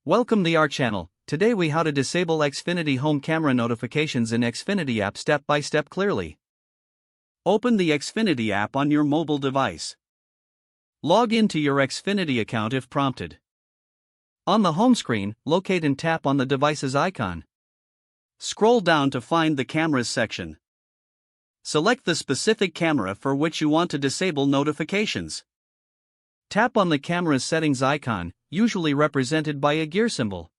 Welcome to our channel. Today we how to disable Xfinity Home camera notifications in Xfinity app step by step clearly. Open the Xfinity app on your mobile device. Log into your Xfinity account if prompted. On the home screen, locate and tap on the device's icon. Scroll down to find the Cameras section. Select the specific camera for which you want to disable notifications. Tap on the camera's settings icon, usually represented by a gear symbol.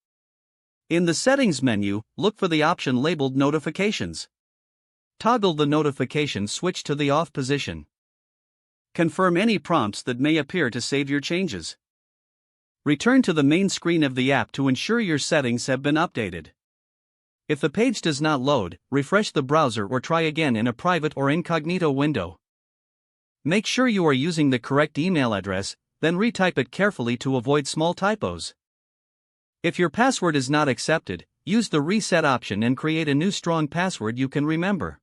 In the settings menu, look for the option labeled Notifications. Toggle the notification switch to the off position. Confirm any prompts that may appear to save your changes. Return to the main screen of the app to ensure your settings have been updated. If the page does not load, refresh the browser or try again in a private or incognito window. Make sure you are using the correct email address, then retype it carefully to avoid small typos. If your password is not accepted, use the reset option and create a new strong password you can remember.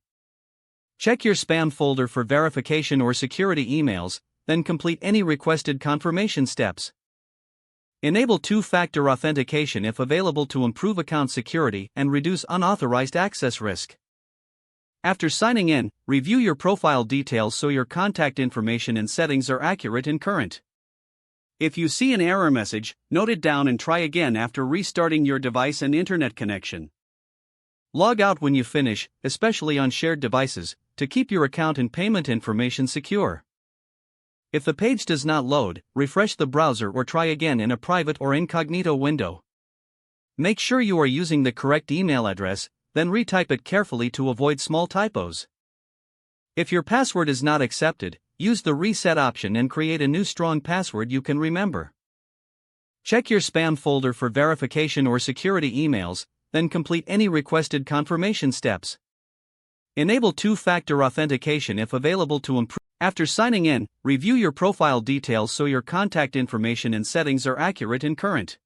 Check your spam folder for verification or security emails, then complete any requested confirmation steps. Enable two-factor authentication if available to improve account security and reduce unauthorized access risk. After signing in, review your profile details so your contact information and settings are accurate and current. If you see an error message, note it down and try again after restarting your device and internet connection. Log out when you finish, especially on shared devices, to keep your account and payment information secure. If the page does not load, refresh the browser or try again in a private or incognito window. Make sure you are using the correct email address, then retype it carefully to avoid small typos. If your password is not accepted, use the reset option and create a new strong password you can remember. Check your spam folder for verification or security emails, then complete any requested confirmation steps. Enable two-factor authentication if available to improve. After signing in, review your profile details so your contact information and settings are accurate and current.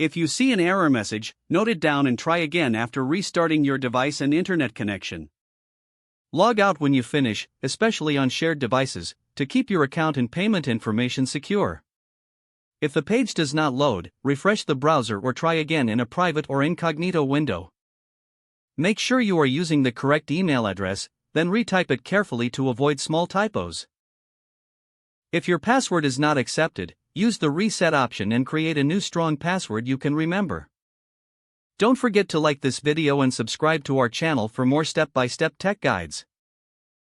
If you see an error message, note it down and try again after restarting your device and internet connection. Log out when you finish, especially on shared devices, to keep your account and payment information secure. If the page does not load, refresh the browser or try again in a private or incognito window. Make sure you are using the correct email address, then retype it carefully to avoid small typos. If your password is not accepted, use the reset option and create a new strong password you can remember. Don't forget to like this video and subscribe to our channel for more step-by-step tech guides.